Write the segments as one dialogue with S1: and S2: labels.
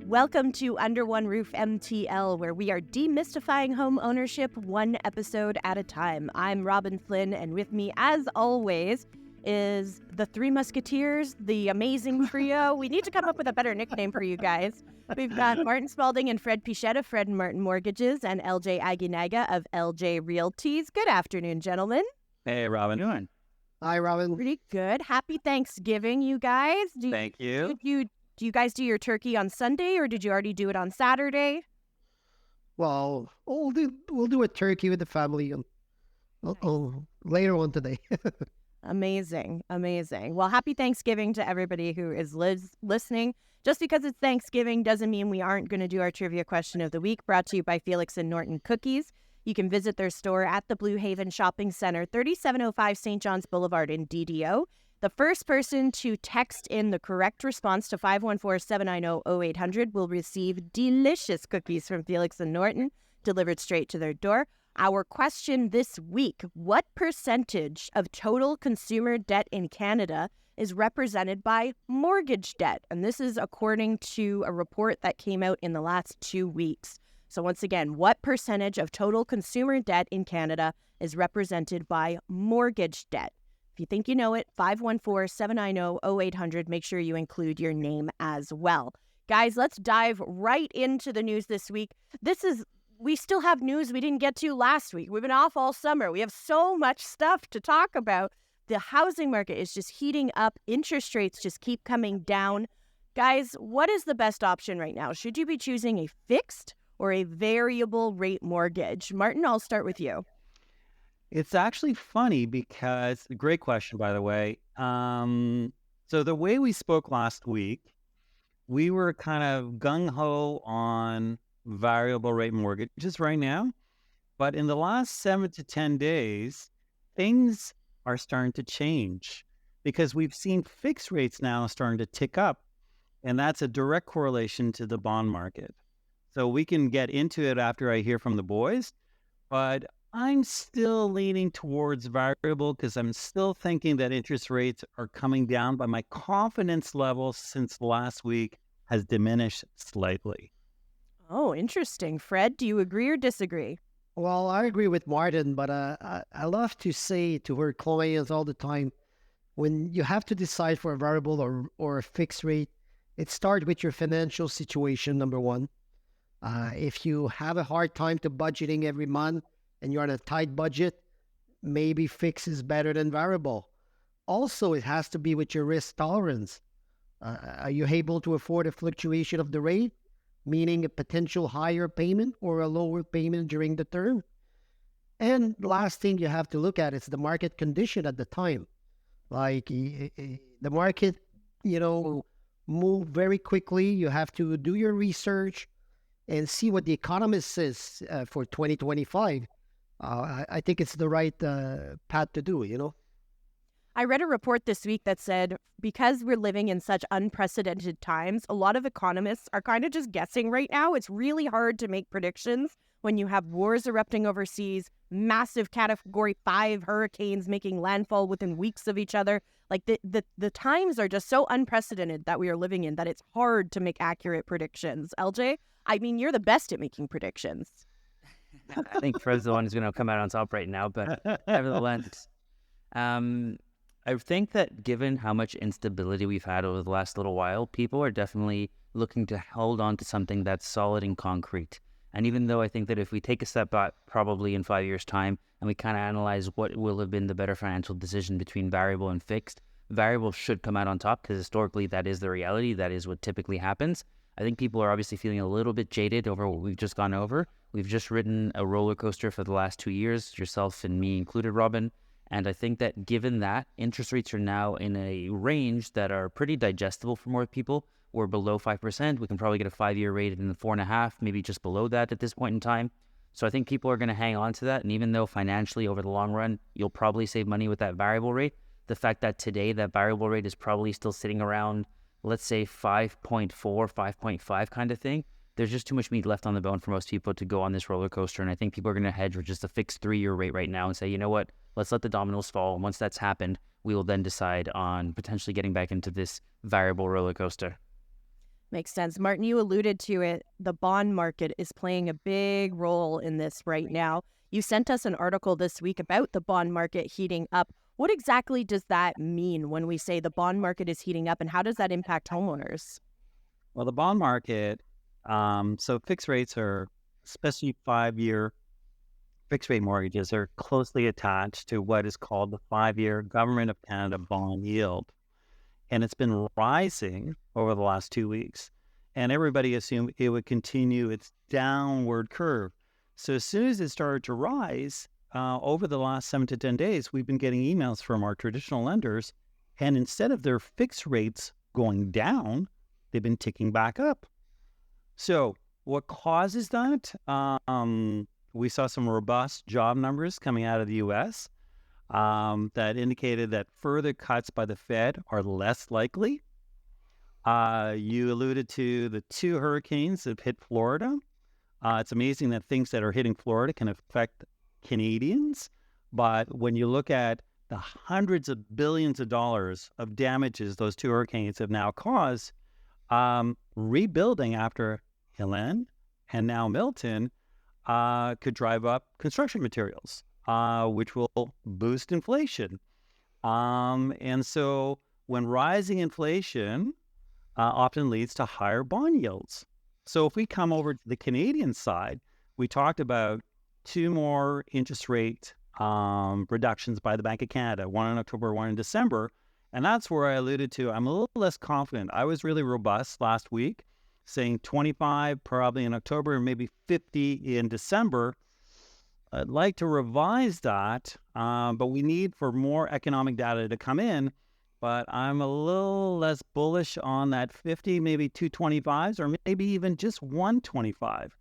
S1: Welcome to Under One Roof MTL, where we are demystifying home ownership one episode at a time. I'm Robin Flynn, and with me, as always, is the Three Musketeers, the amazing trio. We need to come up with a better nickname for you guys. We've got Martin Spalding and Fred Pichette of Fred and Martin Mortgages, and LJ Aguinaga of LJ Realties. Good afternoon, gentlemen.
S2: Hey, Robin.
S3: How you doing?
S4: Hi, Robin.
S1: Pretty good. Happy Thanksgiving, you guys.
S2: Thank you.
S1: Do you guys do your turkey on Sunday, or did you already do it on Saturday?
S4: Well, we'll do a turkey with the family later on today.
S1: Amazing. Well, happy Thanksgiving to everybody who is listening. Just because it's Thanksgiving doesn't mean we aren't going to do our trivia question of the week, brought to you by Felix and Norton Cookies. You can visit their store at the Blue Haven Shopping Center, 3705 St. John's Boulevard in DDO. The first person to text in the correct response to 514-790-0800 will receive delicious cookies from Felix and Norton, delivered straight to their door. Our question this week: what percentage of total consumer debt in Canada is represented by mortgage debt? And this is according to a report that came out in the last 2 weeks. So once again, what percentage of total consumer debt in Canada is represented by mortgage debt? If you think you know it, 514-790-0800. Make sure you include your name as well. Guys, let's dive right into the news this week. We still have news we didn't get to last week. We've been off all summer. We have so much stuff to talk about. The housing market is just heating up. Interest rates just keep coming down. Guys, what is the best option right now? Should you be choosing a fixed or a variable rate mortgage? Martin, I'll start with you.
S2: It's actually funny because, great question, by the way. So the way we spoke last week, we were kind of gung-ho on variable rate mortgages right now. But in the last 7 to 10 days, things are starting to change because we've seen fixed rates now starting to tick up. And that's a direct correlation to the bond market. So we can get into it after I hear from the boys. But I'm still leaning towards variable because I'm still thinking that interest rates are coming down, but my confidence level since last week has diminished slightly.
S1: Oh, interesting. Fred, do you agree or disagree?
S4: Well, I agree with Martin, but I love to say to her clients all the time, when you have to decide for a variable or a fixed rate, it starts with your financial situation, number one. If you have a hard time to budgeting every month, and you're on a tight budget, maybe fixed is better than variable. Also, it has to be with your risk tolerance. Are you able to afford a fluctuation of the rate, meaning a potential higher payment or a lower payment during the term? And the last thing you have to look at is the market condition at the time. Like the market, move very quickly. You have to do your research and see what the economist says for 2025. I think it's the right path to do,
S1: I read a report this week that said because we're living in such unprecedented times, a lot of economists are kind of just guessing right now. It's really hard to make predictions when you have wars erupting overseas, massive Category 5 hurricanes making landfall within weeks of each other. Like the times are just so unprecedented that we are living in that it's hard to make accurate predictions. LJ, I mean, you're the best at making predictions.
S3: I think Fred's the one who's going to come out on top right now, but nevertheless, I think that given how much instability we've had over the last little while, people are definitely looking to hold on to something that's solid and concrete. And even though I think that if we take a step back probably in 5 years' time and we kind of analyze what will have been the better financial decision between variable and fixed, variable should come out on top because historically that is the reality. That is what typically happens. I think people are obviously feeling a little bit jaded over what we've just gone over. We've just ridden a roller coaster for the last 2 years, yourself and me included, Robin. And I think that given that, interest rates are now in a range that are pretty digestible for more people. We're below 5%. We can probably get a 5-year rate in the 4.5%, maybe just below that at this point in time. So I think people are going to hang on to that. And even though financially over the long run, you'll probably save money with that variable rate, the fact that today that variable rate is probably still sitting around, let's say 5.4, 5.5 kind of thing, there's just too much meat left on the bone for most people to go on this roller coaster. And I think people are going to hedge with just a fixed 3-year rate right now and say, you know what, let's let the dominoes fall. And once that's happened, we will then decide on potentially getting back into this variable roller coaster.
S1: Makes sense. Martin, you alluded to it. The bond market is playing a big role in this right now. You sent us an article this week about the bond market heating up. What exactly does that mean when we say the bond market is heating up, and how does that impact homeowners?
S2: Well, the bond market, so fixed rates are, especially 5-year fixed rate mortgages, are closely attached to what is called the 5-year Government of Canada bond yield. And it's been rising over the last 2 weeks. And everybody assumed it would continue its downward curve. So as soon as it started to rise, over the last 7 to 10 days, we've been getting emails from our traditional lenders. And instead of their fixed rates going down, they've been ticking back up. So what causes that? We saw some robust job numbers coming out of the U.S. That indicated that further cuts by the Fed are less likely. You alluded to the 2 hurricanes that hit Florida. It's amazing that things that are hitting Florida can affect Canadians. But when you look at the hundreds of billions of dollars of damages those 2 hurricanes have now caused, rebuilding after Helene and now Milton could drive up construction materials, which will boost inflation. And so when rising inflation often leads to higher bond yields. So if we come over to the Canadian side, we talked about 2 more interest rate reductions by the Bank of Canada, one in October, one in December. And that's where I alluded to, I'm a little less confident. I was really robust last week, saying 25 probably in October and maybe 50 in December. I'd like to revise that, but we need for more economic data to come in. But I'm a little less bullish on that 50, maybe 225s, or maybe even just 125.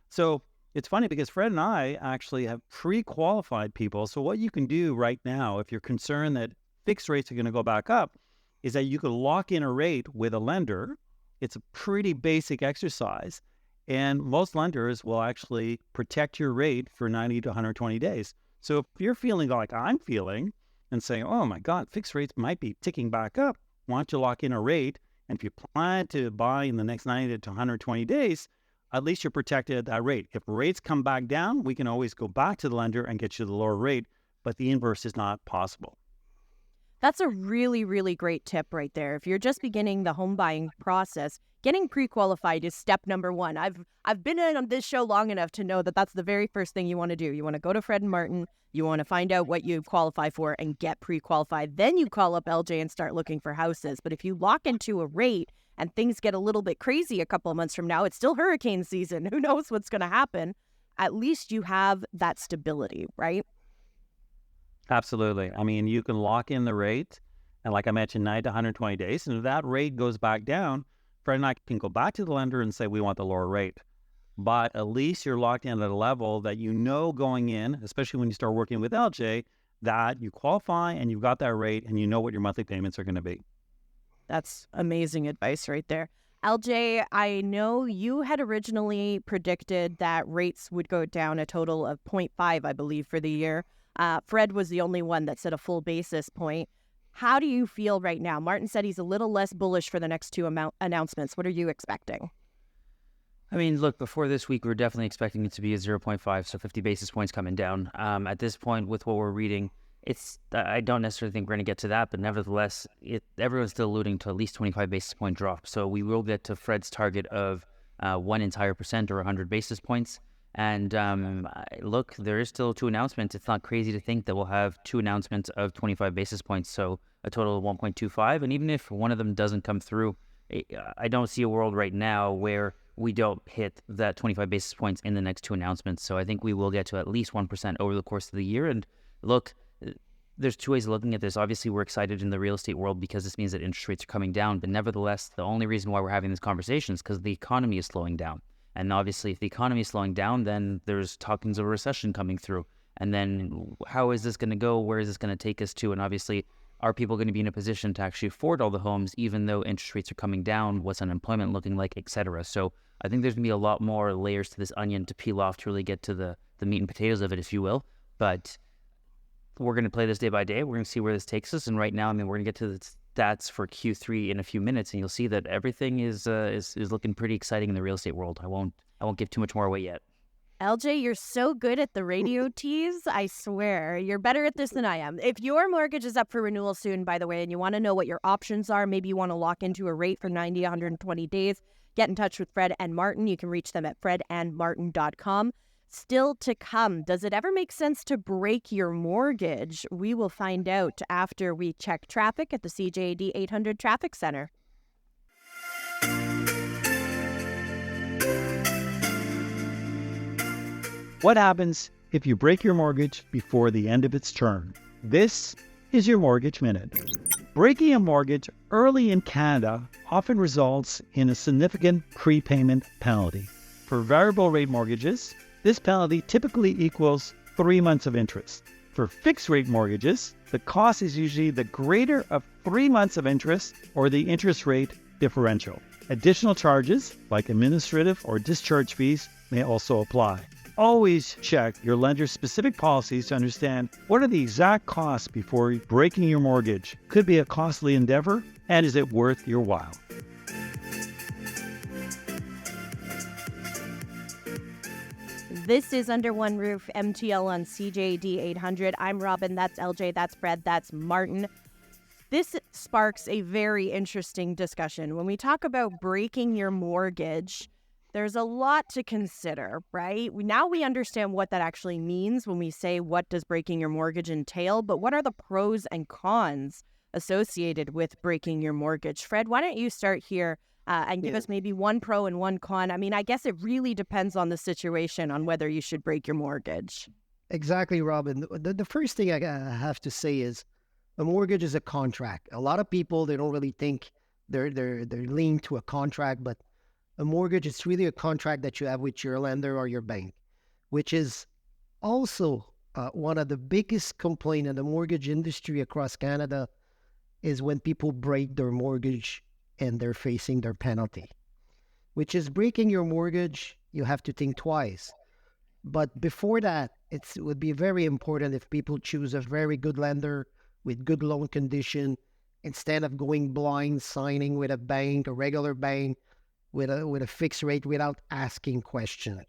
S2: So it's funny because Fred and I actually have pre-qualified people. So what you can do right now, if you're concerned that fixed rates are going to go back up, is that you could lock in a rate with a lender. It's a pretty basic exercise. And most lenders will actually protect your rate for 90 to 120 days. So if you're feeling like I'm feeling and saying, oh my God, fixed rates might be ticking back up, why don't you lock in a rate? And if you plan to buy in the next 90 to 120 days, at least you're protected at that rate. If rates come back down, we can always go back to the lender and get you the lower rate, but the inverse is not possible.
S1: That's a really, really great tip right there. If you're just beginning the home buying process, getting pre-qualified is step number 1. I've been on this show long enough to know that that's the very first thing you want to do. You want to go to Fred and Martin, you want to find out what you qualify for and get pre-qualified. Then you call up LJ and start looking for houses. But if you lock into a rate and things get a little bit crazy a couple of months from now, it's still hurricane season. Who knows what's going to happen? At least you have that stability, right?
S2: Absolutely. I mean, you can lock in the rate, and like I mentioned, 90 to 120 days. And if that rate goes back down, Fred and I can go back to the lender and say we want the lower rate. But at least you're locked in at a level that you know going in, especially when you start working with LJ, that you qualify and you've got that rate and you know what your monthly payments are going to be.
S1: That's amazing advice right there. LJ, I know you had originally predicted that rates would go down a total of 0.5, I believe, for the year. Fred was the only one that said a full basis point. How do you feel right now? Martin said he's a little less bullish for the next 2 announcements. What are you expecting?
S3: I mean, look, before this week, we were definitely expecting it to be a 0.5, so 50 basis points coming down. At this point, with what we're reading, I don't necessarily think we're going to get to that, but nevertheless, everyone's still alluding to at least 25 basis point drop. So we will get to Fred's target of 1 entire percent or 100 basis points. And look, there is still 2 announcements. It's not crazy to think that we'll have 2 announcements of 25 basis points, so a total of 1.25. And even if one of them doesn't come through, I don't see a world right now where we don't hit that 25 basis points in the next 2 announcements. So I think we will get to at least 1% over the course of the year. And look, there's 2 ways of looking at this. Obviously, we're excited in the real estate world because this means that interest rates are coming down. But nevertheless, the only reason why we're having this conversation is because the economy is slowing down. And obviously, if the economy is slowing down, then there's talkings of a recession coming through. And then how is this going to go? Where is this going to take us to? And obviously, are people going to be in a position to actually afford all the homes, even though interest rates are coming down? What's unemployment looking like, et cetera? So I think there's going to be a lot more layers to this onion to peel off to really get to the meat and potatoes of it, if you will. But we're going to play this day by day. We're going to see where this takes us. And right now, I mean, we're going to get to the stats for Q3 in a few minutes, and you'll see that everything is looking pretty exciting in the real estate world. I won't give too much more away yet.
S1: LJ, you're so good at the radio tease. I swear. You're better at this than I am. If your mortgage is up for renewal soon, by the way, and you want to know what your options are, maybe you want to lock into a rate for 90, 120 days, get in touch with Fred and Martin. You can reach them at fredandmartin.com. Still to come, does it ever make sense to break your mortgage? We will find out after we check traffic at the CJAD 800 Traffic Center.
S5: What happens if you break your mortgage before the end of its term? This is your Mortgage Minute. Breaking a mortgage early in Canada often results in a significant prepayment penalty. For variable rate mortgages, this penalty typically equals 3 months of interest. For fixed rate mortgages, the cost is usually the greater of 3 months of interest or the interest rate differential. Additional charges, like administrative or discharge fees, may also apply. Always check your lender's specific policies to understand what are the exact costs before breaking your mortgage. Could be a costly endeavor, and is it worth your while?
S1: This is Under One Roof, MTL on CJD 800. I'm Robin, that's LJ, that's Fred, that's Martin. This sparks a very interesting discussion. When we talk about breaking your mortgage, there's a lot to consider, right? Now we understand what that actually means when we say, what does breaking your mortgage entail? But what are the pros and cons associated with breaking your mortgage? Fred, why don't you start here and give us maybe one pro and one con? I mean, I guess it really depends on the situation on whether you should break your mortgage.
S4: Exactly, Robin. The first thing I have to say is a mortgage is a contract. A lot of people, they don't really think they're leaning to a contract, but a mortgage is really a contract that you have with your lender or your bank, which is also one of the biggest complaints in the mortgage industry across Canada is when people break their mortgage and they're facing their penalty, which is breaking your mortgage. You have to think twice. But before that, it would be very important if people choose a very good lender with good loan condition instead of going blind, signing with a bank, a regular bank, with a fixed rate without asking questions.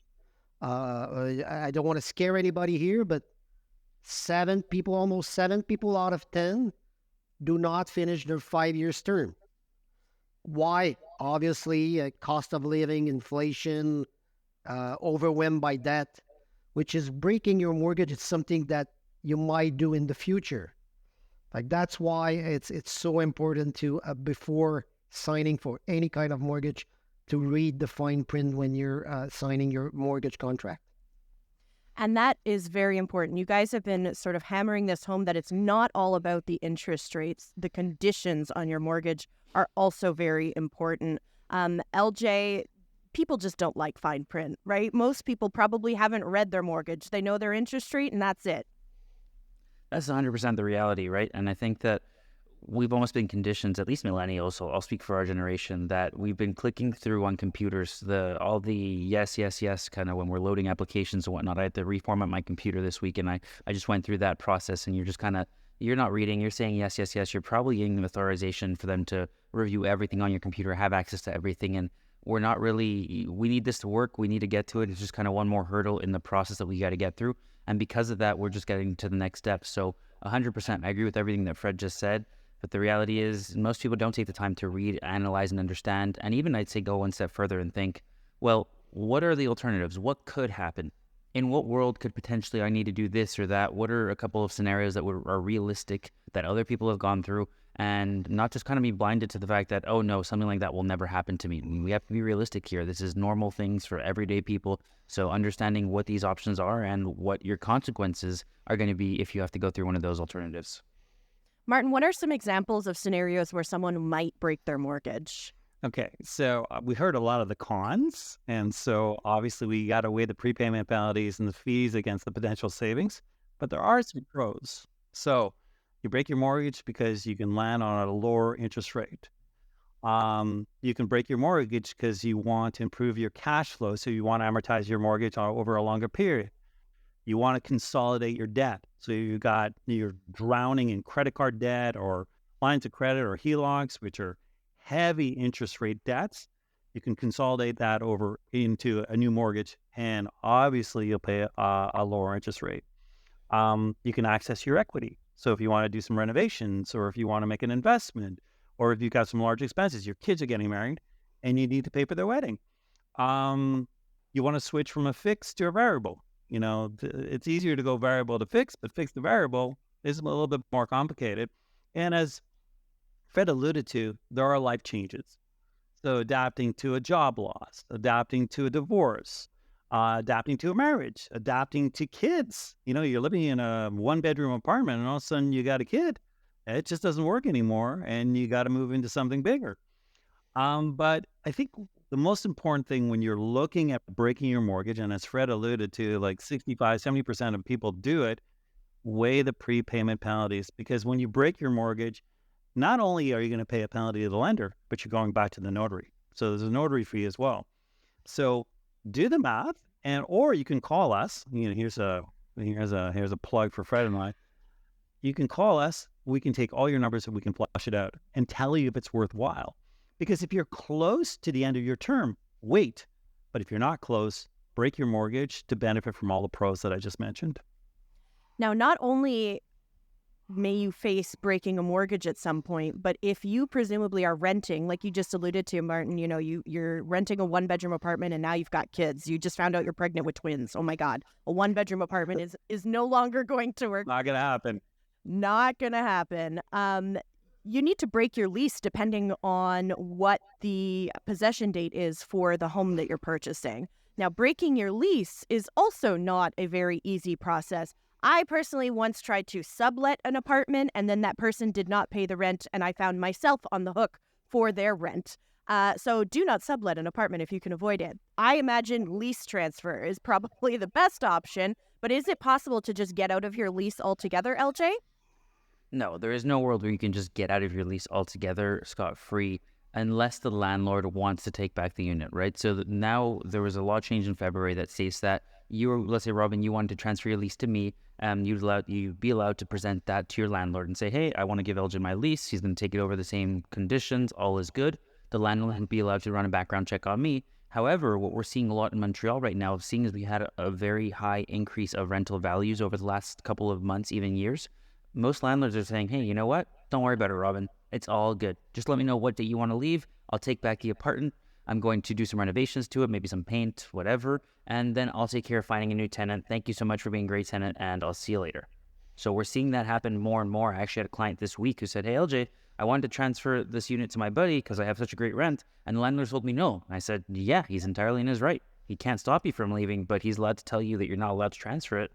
S4: I don't want to scare anybody here, but almost 7 people out of 10 do not finish their 5 years term. Why? Obviously, cost of living, inflation, overwhelmed by debt, which is breaking your mortgage. It's something that you might do in the future. Like, that's why it's so important to, before signing for any kind of mortgage, to read the fine print when you're signing your mortgage contract.
S1: And that is very important. You guys have been sort of hammering this home that it's not all about the interest rates. The conditions on your mortgage are also very important. LJ, people just don't like fine print, right? Most people probably haven't read their mortgage. They know their interest rate and that's it.
S3: That's 100% the reality, right? And I think that we've almost been conditioned, at least millennials, so I'll speak for our generation, that we've been clicking through on computers, all the yes, kind of when we're loading applications and whatnot. I had to reformat my computer this week, and I just went through that process, and you're just kind of, you're not reading, you're saying yes. You're probably getting authorization for them to review everything on your computer, have access to everything, and we're not really, we need this to work, we need to get to it. It's just kind of one more hurdle in the process that we got to get through. And because of that, we're just getting to the next step. So 100%, I agree with everything that Fred just said. But the reality is most people don't take the time to read, analyze, and understand. And even I'd say go one step further and think, well, what are the alternatives? What could happen? In what world could potentially I need to do this or that? What are a couple of scenarios that are realistic that other people have gone through? And not just kind of be blinded to the fact that, oh no, something like that will never happen to me. I mean, we have to be realistic here. This is normal things for everyday people. So understanding what these options are and what your consequences are going to be if you have to go through one of those alternatives.
S1: Martin, what are some examples of scenarios where someone might break their mortgage?
S2: Okay, so we heard a lot of the cons, and so obviously we got to weigh the prepayment penalties and the fees against the potential savings, but there are some pros. So you break your mortgage because you can land on a lower interest rate. You can break your mortgage because you want to improve your cash flow, so you want to amortize your mortgage over a longer period. You want to consolidate your debt. So you're drowning in credit card debt or lines of credit or HELOCs, which are heavy interest rate debts. You can consolidate that over into a new mortgage, and obviously you'll pay a lower interest rate. You can access your equity. So if you want to do some renovations, or if you want to make an investment, or if you've got some large expenses, your kids are getting married and you need to pay for their wedding. You want to switch from a fixed to a variable. It's easier to go variable to fixed, but fixed to variable is a little bit more complicated. And as Fred alluded to, there are life changes. So adapting to a job loss, adapting to a divorce, adapting to a marriage, adapting to kids. You're living in a 1-bedroom apartment and all of a sudden you got a kid. It just doesn't work anymore and you got to move into something bigger. But I think the most important thing when you're looking at breaking your mortgage, and as Fred alluded to, like 65, 70% of people do it, weigh the prepayment penalties. Because when you break your mortgage, not only are you going to pay a penalty to the lender, but you're going back to the notary. So there's a notary fee as well. So do the math, or you can call us. Here's a plug for Fred and I. You can call us. We can take all your numbers and we can flush it out and tell you if it's worthwhile. Because if you're close to the end of your term, wait. But if you're not close, break your mortgage to benefit from all the pros that I just mentioned.
S1: Now, not only may you face breaking a mortgage at some point, but if you presumably are renting, like you just alluded to, Martin, you're renting a 1-bedroom apartment and now you've got kids. You just found out you're pregnant with twins. Oh my God. A 1-bedroom apartment is no longer going to work.
S2: Not going to happen.
S1: Not going to happen. You need to break your lease depending on what the possession date is for the home that you're purchasing. Now, breaking your lease is also not a very easy process. I personally once tried to sublet an apartment and then that person did not pay the rent and I found myself on the hook for their rent. So do not sublet an apartment if you can avoid it. I imagine lease transfer is probably the best option, but is it possible to just get out of your lease altogether, LJ?
S3: No, there is no world where you can just get out of your lease altogether scot-free unless the landlord wants to take back the unit, right? So now there was a law change in February that states that let's say, Robin, you wanted to transfer your lease to me, you'd be allowed to present that to your landlord and say, hey, I want to give Elgin my lease. He's going to take it over the same conditions. All is good. The landlord would be allowed to run a background check on me. However, what we're seeing a lot in Montreal right now, seeing as we had a very high increase of rental values over the last couple of months, even years, most landlords are saying, hey, you know what? Don't worry about it, Robin. It's all good. Just let me know what day you want to leave. I'll take back the apartment. I'm going to do some renovations to it, maybe some paint, whatever. And then I'll take care of finding a new tenant. Thank you so much for being a great tenant, and I'll see you later. So we're seeing that happen more and more. I actually had a client this week who said, hey, LJ, I wanted to transfer this unit to my buddy because I have such a great rent. And the landlord told me no. I said, yeah, he's entirely in his right. He can't stop you from leaving, but he's allowed to tell you that you're not allowed to transfer it.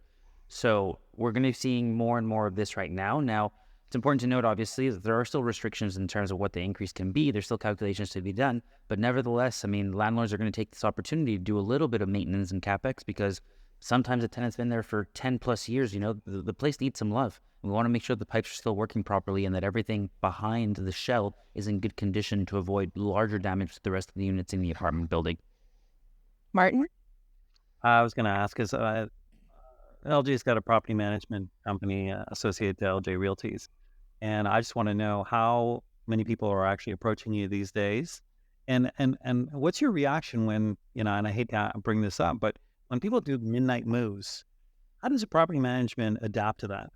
S3: So we're going to be seeing more and more of this right now. Now, it's important to note, obviously, that there are still restrictions in terms of what the increase can be. There's still calculations to be done. But nevertheless, I mean, landlords are going to take this opportunity to do a little bit of maintenance and CapEx because sometimes a tenant's been there for 10 plus years. The place needs some love. We want to make sure the pipes are still working properly and that everything behind the shell is in good condition to avoid larger damage to the rest of the units in the apartment building.
S1: Martin?
S2: I was going to ask, is LG's got a property management company associated to LJ Realties. And I just want to know how many people are actually approaching you these days. And what's your reaction when, and I hate to bring this up, but when people do midnight moves, how does a property management adapt to that?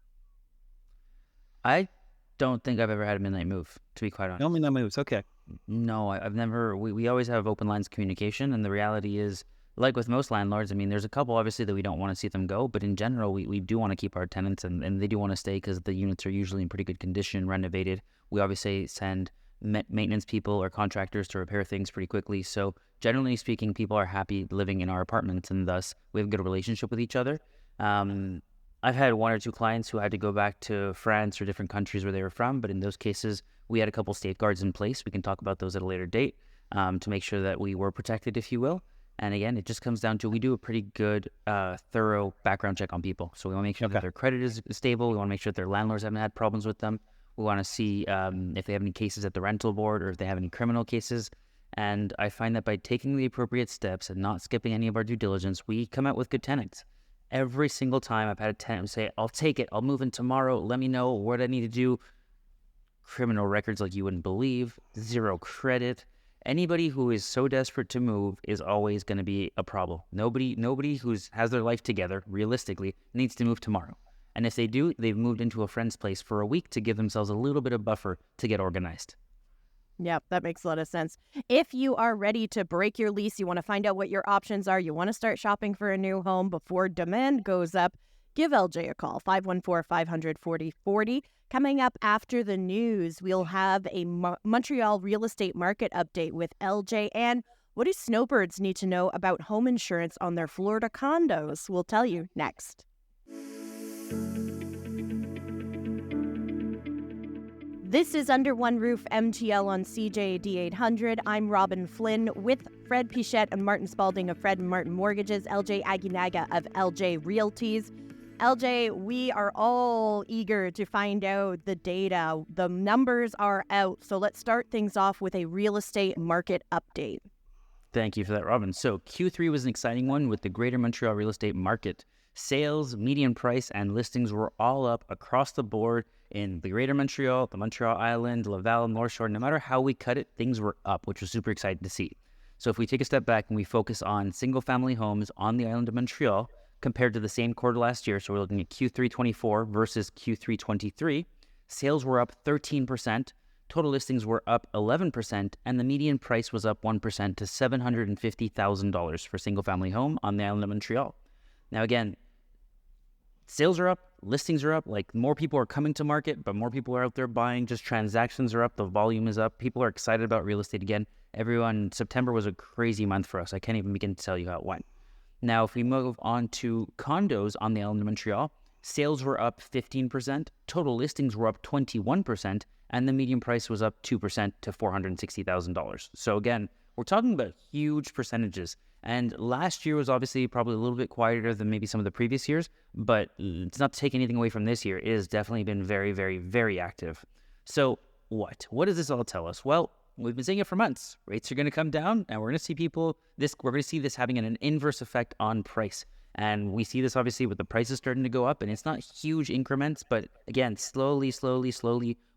S3: I don't think I've ever had a midnight move, to be quite honest.
S2: No midnight moves, okay.
S3: No, I've never, we always have open lines of communication, and the reality is, like with most landlords, I mean, there's a couple obviously that we don't want to see them go, but in general, we do want to keep our tenants and they do want to stay because the units are usually in pretty good condition, renovated. We obviously send maintenance people or contractors to repair things pretty quickly. So generally speaking, people are happy living in our apartments and thus we have a good relationship with each other. I've had 1 or 2 clients who had to go back to France or different countries where they were from, but in those cases, we had a couple safeguards in place. We can talk about those at a later date to make sure that we were protected, if you will. And again, it just comes down to we do a pretty good, thorough background check on people. So we want to make sure that their credit is stable. We want to make sure that their landlords haven't had problems with them. We want to see if they have any cases at the rental board or if they have any criminal cases. And I find that by taking the appropriate steps and not skipping any of our due diligence, we come out with good tenants. Every single time I've had a tenant say, I'll take it, I'll move in tomorrow, let me know what I need to do. Criminal records like you wouldn't believe, zero credit. Anybody who is so desperate to move is always going to be a problem. Nobody has their life together, realistically, needs to move tomorrow. And if they do, they've moved into a friend's place for a week to give themselves a little bit of buffer to get organized.
S1: Yep, that makes a lot of sense. If you are ready to break your lease, you want to find out what your options are, you want to start shopping for a new home before demand goes up, give LJ a call, 514-500-4040. Coming up after the news, we'll have a Montreal real estate market update with LJ. And what do snowbirds need to know about home insurance on their Florida condos? We'll tell you next. This is Under One Roof MTL on CJD 800. I'm Robin Flynn with Fred Pichette and Martin Spalding of Fred and Martin Mortgages, LJ Aguinaga of LJ Realties. LJ, we are all eager to find out the data. The numbers are out. So let's start things off with a real estate market update.
S3: Thank you for that, Robin. So Q3 was an exciting one with the Greater Montreal real estate market. Sales, median price, and listings were all up across the board in the Greater Montreal, the Montreal Island, Laval, North Shore. No matter how we cut it, things were up, which was super exciting to see. So if we take a step back and we focus on single-family homes on the island of Montreal compared to the same quarter last year, so we're looking at Q3 24 versus Q3 23, sales were up 13%, total listings were up 11%, and the median price was up 1% to $750,000 for single-family home on the island of Montreal. Now again, sales are up, listings are up, like more people are coming to market, but more people are out there buying, just transactions are up, the volume is up, people are excited about real estate again. September was a crazy month for us. I can't even begin to tell you how it went. Now, if we move on to condos on the island of Montreal, sales were up 15%, total listings were up 21%, and the median price was up 2% to $460,000. So again, we're talking about huge percentages. And last year was obviously probably a little bit quieter than maybe some of the previous years, but it's not to take anything away from this year. It has definitely been very, very, very active. So what? What does this all tell us? Well, we've been saying it for months. Rates are going to come down, and we're going to see we're going to see this having an inverse effect on price. And we see this obviously with the prices starting to go up, and it's not huge increments, but again, slowly,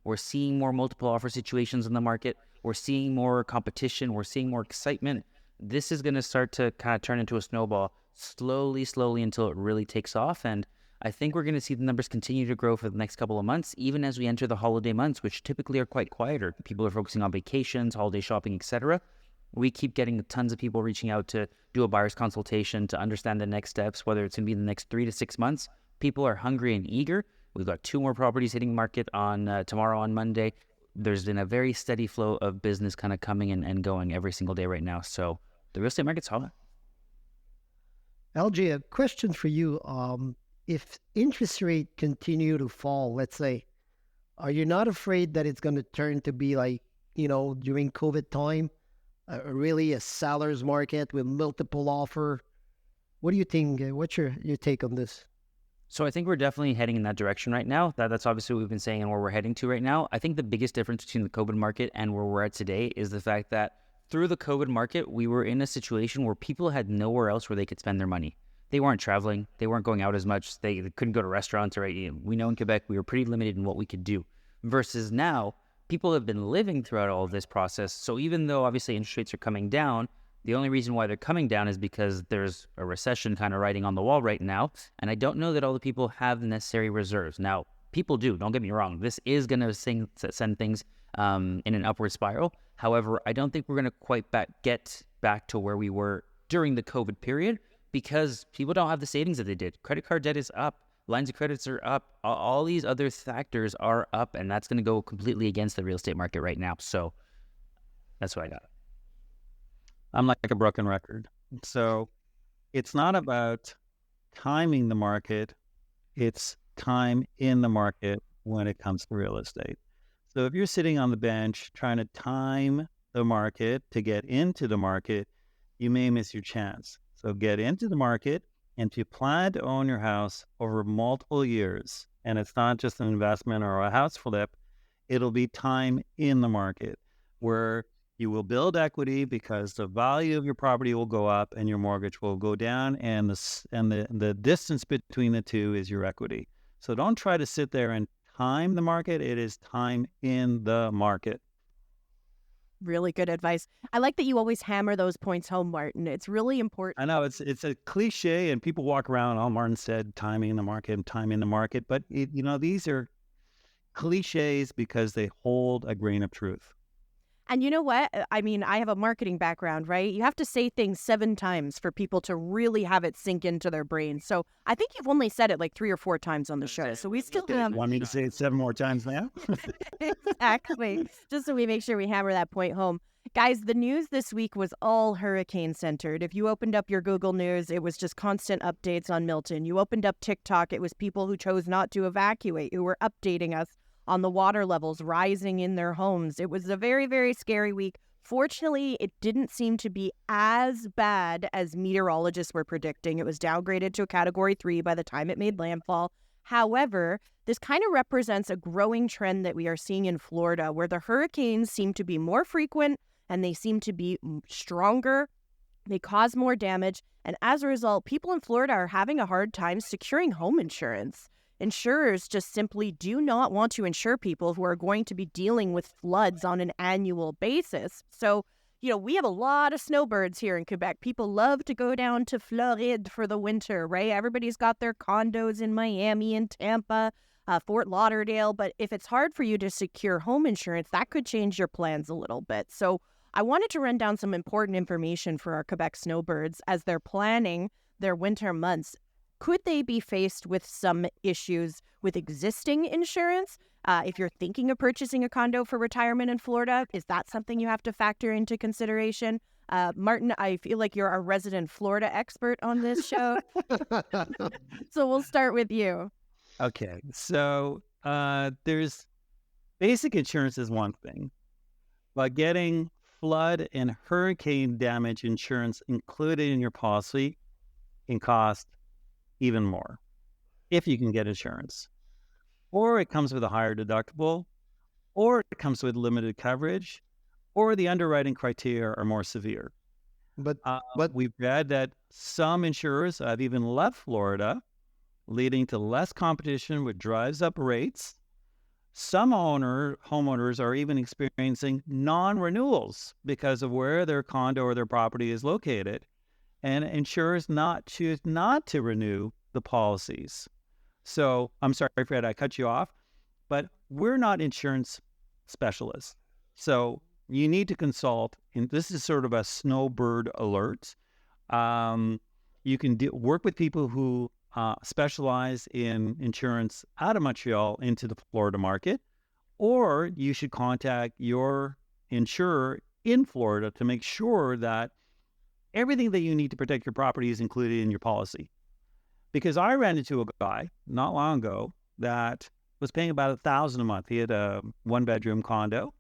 S3: we're seeing more multiple offer situations in the market. We're seeing more competition. We're seeing more excitement. This is going to start to kind of turn into a snowball slowly until it really takes off. And I think we're going to see the numbers continue to grow for the next couple of months, even as we enter the holiday months, which typically are quite quieter. People are focusing on vacations, holiday shopping, etc. We keep getting tons of people reaching out to do a buyer's consultation to understand the next steps, whether it's going to be in the next 3 to 6 months. People are hungry and eager. We've got 2 more properties hitting market on tomorrow on Monday. There's been a very steady flow of business kind of coming and going every single day right now. So the real estate market's hot.
S4: LJ, a question for you. If interest rate continue to fall, let's say, are you not afraid that it's going to turn to be like, during COVID time, really a seller's market with multiple offer? What do you think? What's your take on this?
S3: So I think we're definitely heading in that direction right now. That's obviously what we've been saying and where we're heading to right now. I think the biggest difference between the COVID market and where we're at today is the fact that through the COVID market, we were in a situation where people had nowhere else where they could spend their money. They weren't traveling. They weren't going out as much. They couldn't go to restaurants. We know in Quebec, we were pretty limited in what we could do. Versus now, people have been living throughout all of this process. So even though obviously interest rates are coming down, the only reason why they're coming down is because there's a recession kind of writing on the wall right now. And I don't know that all the people have the necessary reserves. Now, people do. Don't get me wrong. This is going to send things in an upward spiral. However, I don't think we're going to quite get back to where we were during the COVID period because people don't have the savings that they did. Credit card debt is up. Lines of credits are up. All these other factors are up, and that's going to go completely against the real estate market right now. So that's what I got.
S2: I'm like a broken record. So it's not about timing the market. It's time in the market when it comes to real estate. So if you're sitting on the bench trying to time the market to get into the market, you may miss your chance. So get into the market, and if you plan to own your house over multiple years, and it's not just an investment or a house flip, it'll be time in the market where You will build equity because the value of your property will go up and your mortgage will go down, and the distance between the two is your equity. So don't try to sit there and time the market. It is time in the market.
S1: Really good advice. I like that you always hammer those points home, Martin. It's really important.
S2: I know it's a cliche, and people walk around. Oh, Martin said timing the market and timing the market, but these are cliches because they hold a grain of truth.
S1: And you know what? I mean, I have a marketing background, right? You have to say things 7 times for people to really have it sink into their brain. So I think you've only said it like 3 or 4 times on the show. So we still have...
S2: Want me to say it 7 more times now?
S1: Exactly. Just so we make sure we hammer that point home. Guys, the news this week was all hurricane centered. If you opened up your Google News, it was just constant updates on Milton. You opened up TikTok, it was people who chose not to evacuate, who were updating us on the water levels rising in their homes. It was a very, very scary week. Fortunately, it didn't seem to be as bad as meteorologists were predicting. It was downgraded to a Category 3 by the time it made landfall. However, this kind of represents a growing trend that we are seeing in Florida, where the hurricanes seem to be more frequent and they seem to be stronger. They cause more damage. And as a result, people in Florida are having a hard time securing home insurance. Insurers just simply do not want to insure people who are going to be dealing with floods on an annual basis. So, we have a lot of snowbirds here in Quebec. People love to go down to Floride for the winter, right? Everybody's got their condos in Miami and Tampa, Fort Lauderdale. But if it's hard for you to secure home insurance, that could change your plans a little bit. So I wanted to run down some important information for our Quebec snowbirds as they're planning their winter months. Could they be faced with some issues with existing insurance? If you're thinking of purchasing a condo for retirement in Florida, is that something you have to factor into consideration? Martin, I feel like you're a resident Florida expert on this show. So we'll start with you.
S2: Okay. So there's basic insurance is one thing, but getting flood and hurricane damage insurance included in your policy can cost even more if you can get insurance, or it comes with a higher deductible, or it comes with limited coverage, or the underwriting criteria are more severe.
S4: But
S2: We've read that some insurers have even left Florida, leading to less competition, which drives up rates. Some homeowners are even experiencing non-renewals because of where their condo or their property is located, and insurers choose not to renew the policies. So I'm sorry, Fred, I cut you off, but we're not insurance specialists. So you need to consult, and this is sort of a snowbird alert. You can work with people who specialize in insurance out of Montreal into the Florida market, or you should contact your insurer in Florida to make sure that everything that you need to protect your property is included in your policy. Because I ran into a guy not long ago that was paying about $1,000 a month. He had a 1-bedroom condo.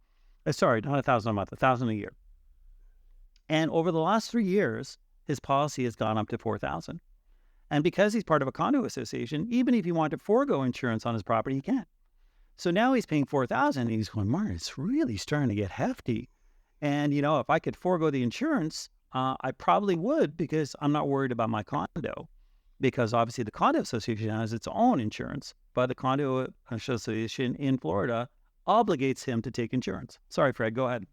S2: Sorry, not $1,000 a month, $1,000 a year. And over the last 3 years, his policy has gone up to $4,000. And because he's part of a condo association, even if he wanted to forego insurance on his property, he can't. So now he's paying $4,000, and he's going, Martin, it's really starting to get hefty. And if I could forego the insurance, I probably would, because I'm not worried about my condo, because obviously the condo association has its own insurance, but the condo association in Florida obligates him to take insurance. Sorry, Fred, go ahead.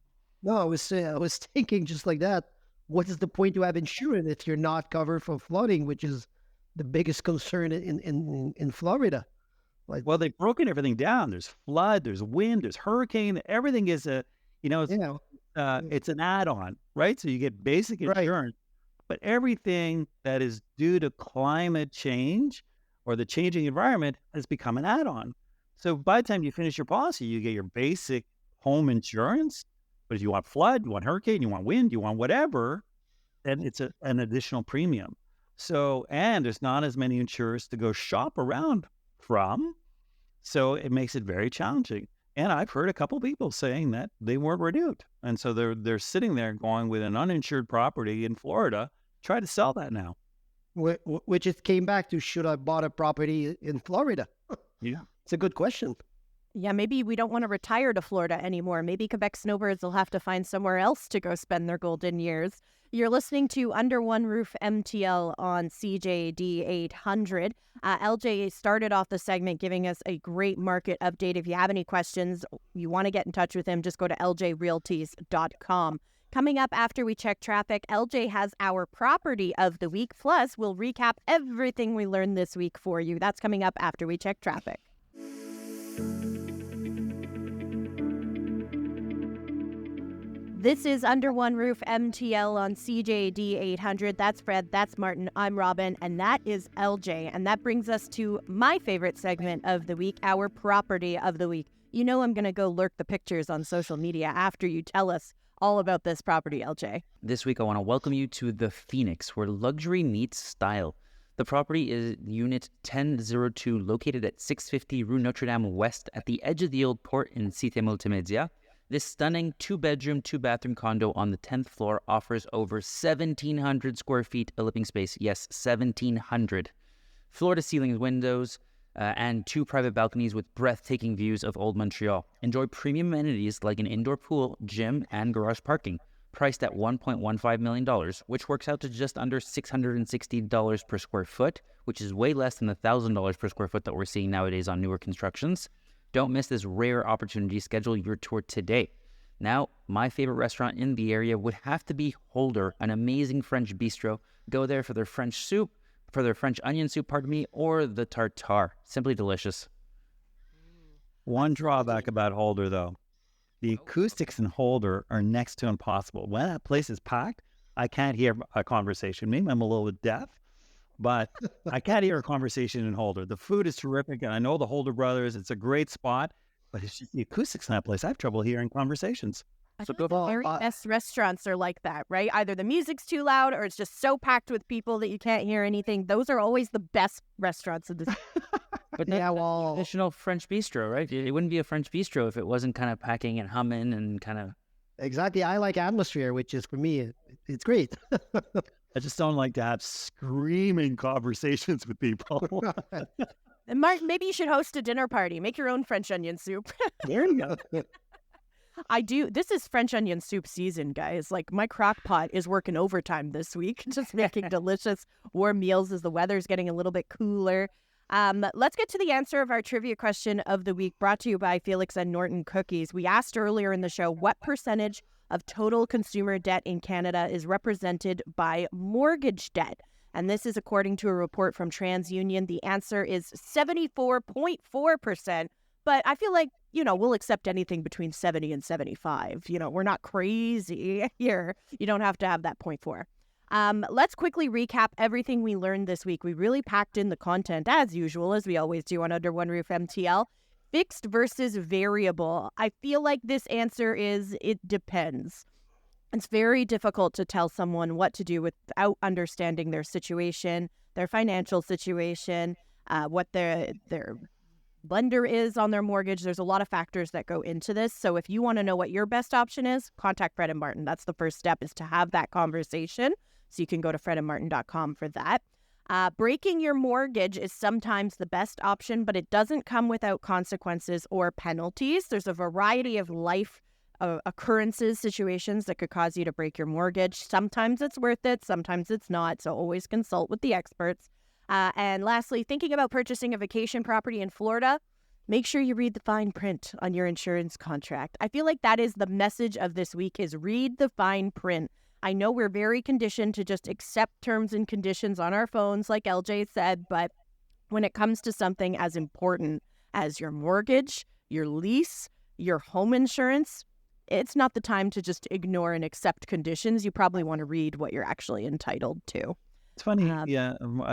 S4: no, I was thinking just like that. What is the point to have insurance if you're not covered for flooding, which is the biggest concern in Florida?
S2: Well, they've broken everything down. There's flood, there's wind, there's hurricane. Everything is it's an add-on, right? So you get basic insurance, but everything that is due to climate change or the changing environment has become an add-on. So by the time you finish your policy, you get your basic home insurance. But if you want flood, you want hurricane, you want wind, you want whatever, then it's an additional premium. So, and there's not as many insurers to go shop around from. So it makes it very challenging. And I've heard a couple of people saying that they weren't renewed. And so they're sitting there going with an uninsured property in Florida, try to sell that now.
S4: Which it came back to, should I bought a property in Florida?
S2: Yeah.
S4: It's a good question.
S1: Yeah, maybe we don't want to retire to Florida anymore. Maybe Quebec snowbirds will have to find somewhere else to go spend their golden years. You're listening to Under One Roof MTL on CJD 800. LJ started off the segment giving us a great market update. If you have any questions, you want to get in touch with him, just go to ljrealties.com. Coming up after we check traffic, LJ has our property of the week. Plus, we'll recap everything we learned this week for you. That's coming up after we check traffic. This is Under One Roof MTL on CJD 800. That's Fred, that's Martin, I'm Robin, and that is LJ. And that brings us to my favorite segment of the week, our property of the week. You know I'm going to go lurk the pictures on social media after you tell us all about this property, LJ.
S3: This week, I want to welcome you to the Phoenix, where luxury meets style. The property is Unit 1002, located at 650 Rue Notre Dame West at the edge of the old port in Cité Multimédia. This stunning 2-bedroom, 2-bathroom condo on the 10th floor offers over 1,700 square feet of living space. Yes, 1,700. Floor-to-ceiling windows and 2 private balconies with breathtaking views of Old Montreal. Enjoy premium amenities like an indoor pool, gym, and garage parking. Priced at $1.15 million, which works out to just under $660 per square foot, which is way less than the $1,000 per square foot that we're seeing nowadays on newer constructions. Don't miss this rare opportunity. Schedule your tour today. Now, my favorite restaurant in the area would have to be Holder, an amazing French bistro. Go there for their French soup, for their French onion soup, pardon me, or the tartare. Simply delicious.
S2: One drawback about Holder, though. The acoustics in Holder are next to impossible. When that place is packed, I can't hear a conversation. Maybe I'm a little bit deaf, but I can't hear a conversation in Holder. The food is terrific, and I know the Holder brothers. It's a great spot, but it's just the acoustics in that place. I have trouble hearing conversations.
S1: I feel like the very best restaurants are like that, right? Either the music's too loud or it's just so packed with people that you can't hear anything. Those are always the best restaurants in this.
S3: But
S4: Yeah,
S3: that's
S4: well-
S3: traditional French bistro, right? It wouldn't be a French bistro if it wasn't kind of packing and humming and kind of...
S4: Exactly. I like atmosphere, which is, for me, it's great.
S2: I just don't like to have screaming conversations with people.
S1: And Mark, maybe you should host a dinner party. Make your own French onion soup.
S2: There you go.
S1: I do. This is French onion soup season, guys. Like, my crock pot is working overtime this week, just making delicious warm meals as the weather's getting a little bit cooler. Let's get to the answer of our trivia question of the week, brought to you by Felix and Norton Cookies. We asked earlier in the show, what percentage of total consumer debt in Canada is represented by mortgage debt? And this is according to a report from TransUnion. The answer is 74.4%. But I feel like, we'll accept anything between 70 and 75. We're not crazy here. You don't have to have that 0.4. Let's quickly recap everything we learned this week. We really packed in the content, as usual, as we always do on Under One Roof MTL. Fixed versus variable. I feel like this answer is, it depends. It's very difficult to tell someone what to do without understanding their situation, their financial situation, what their lender is on their mortgage. There's a lot of factors that go into this. So if you want to know what your best option is, contact Fred and Martin. That's the first step, is to have that conversation. So you can go to fredandmartin.com for that. Breaking your mortgage is sometimes the best option, but it doesn't come without consequences or penalties. There's a variety of life occurrences, situations that could cause you to break your mortgage. Sometimes it's worth it, sometimes it's not. So always consult with the experts. And lastly, thinking about purchasing a vacation property in Florida, make sure you read the fine print on your insurance contract. I feel like that is the message of this week, is read the fine print. I know we're very conditioned to just accept terms and conditions on our phones, like LJ said, but when it comes to something as important as your mortgage, your lease, your home insurance, it's not the time to just ignore and accept conditions. You probably want to read what you're actually entitled to.
S2: It's funny.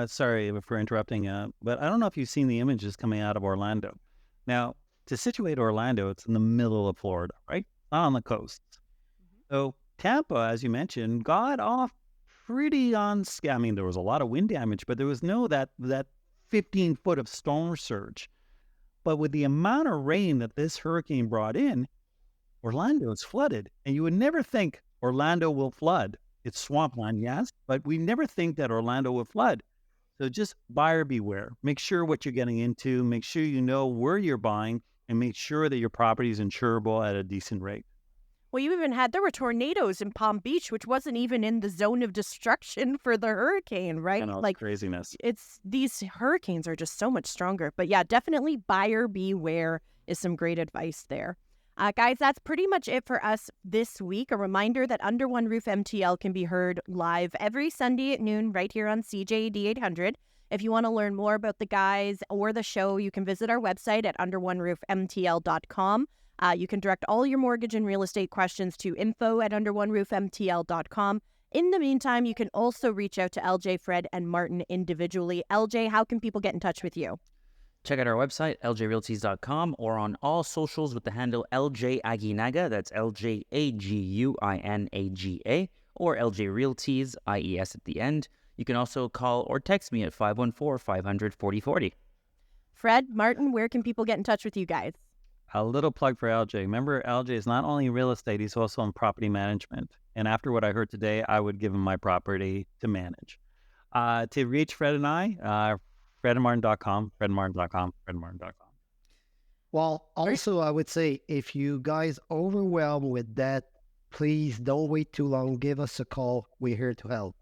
S2: Sorry for interrupting, but I don't know if you've seen the images coming out of Orlando. Now, to situate Orlando, it's in the middle of Florida, right? Not on the coast. So Tampa, as you mentioned, got off pretty I mean, there was a lot of wind damage, but there was no that 15 foot of storm surge. But with the amount of rain that this hurricane brought in, Orlando is flooded. And you would never think Orlando will flood. It's swampland, yes, but we never think that Orlando will flood. So just buyer beware. Make sure what you're getting into. Make sure you know where you're buying. and make sure that your property is insurable at a decent rate.
S1: Well, there were tornadoes in Palm Beach, which wasn't even in the zone of destruction for the hurricane, right?
S2: And all
S1: Like,
S2: craziness.
S1: these hurricanes are just so much stronger. But yeah, definitely buyer beware is some great advice there. Guys, that's pretty much it for us this week. A reminder that Under One Roof MTL can be heard live every Sunday at noon right here on CJAD 800. If you want to learn more about the guys or the show, you can visit our website at underoneroofmtl.com. You can direct all your mortgage and real estate questions to info@underoneroofmtl.com. In the meantime, you can also reach out to LJ, Fred, and Martin individually. LJ, how can people get in touch with you?
S3: Check out our website, ljrealties.com, or on all socials with the handle LJ Aguinaga. That's LJAGUINAGA, or LJ Realties, IES at the end. You can also call or text me at 514-500-4040.
S1: Fred, Martin, where can people get in touch with you guys?
S2: A little plug for LJ. Remember, LJ is not only real estate, he's also in property management. And after what I heard today, I would give him my property to manage. To reach Fred and I, fredandmartin.com, fredandmartin.com.
S4: Well, also, I would say if you guys overwhelmed with debt, please don't wait too long. Give us a call. We're here to help.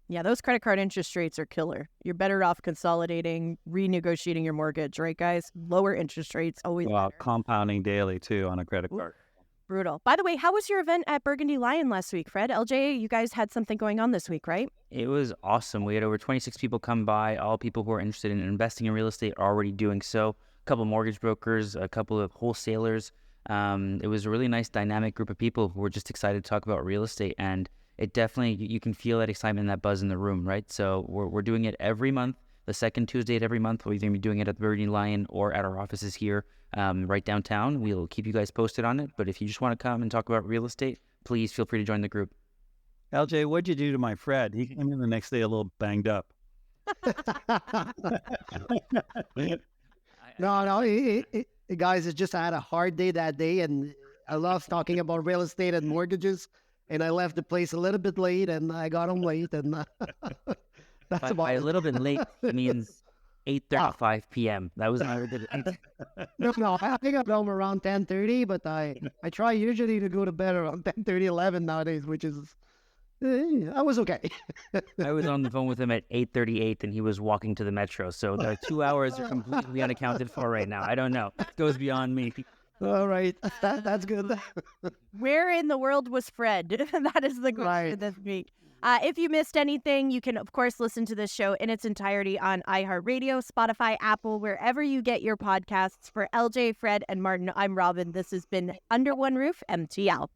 S1: Yeah, those credit card interest rates are killer. You're better off consolidating, renegotiating your mortgage, right, guys? Lower interest rates, always better.
S2: Compounding daily, too, on a credit
S1: Ooh,
S2: card.
S1: brutal. By the way, how was your event at Burgundy Lion last week, Fred? LJ, you guys had something going on this week, right?
S3: It was awesome. We had over 26 people come by, all people who are interested in investing in real estate are already doing so. A couple of mortgage brokers, a couple of wholesalers. It was a really nice dynamic group of people who were just excited to talk about real estate, and it definitely, you can feel that excitement and that buzz in the room, right? So we're doing it every month, the second Tuesday of every month. We're either going to be doing it at the Burgundy Lion or at our offices here right downtown. We'll keep you guys posted on it, but if you just want to come and talk about real estate, please feel free to join the group.
S2: LJ, what'd you do to my Fred? He came in the next day a little banged up.
S4: No, guys, it's just I had a hard day that day, and I love talking about real estate and mortgages. And I left the place a little bit late, and I got home late, and that's about
S3: By a
S4: it.
S3: little bit late means 8:35 p.m. That was not a good.
S4: No, I think I'm home around 10:30, but I try usually to go to bed around 10:30, 11 nowadays, which is, I was okay.
S3: I was on the phone with him at 8:38, and he was walking to the metro. So the 2 hours are completely unaccounted for right now. I don't know. It goes beyond me.
S4: All right, that's good.
S1: Where in the world was Fred? That is the question
S4: Right.
S1: this week. If you missed anything, you can, of course, listen to this show in its entirety on iHeartRadio, Spotify, Apple, wherever you get your podcasts. For LJ, Fred, and Martin, I'm Robin. This has been Under One Roof MTL.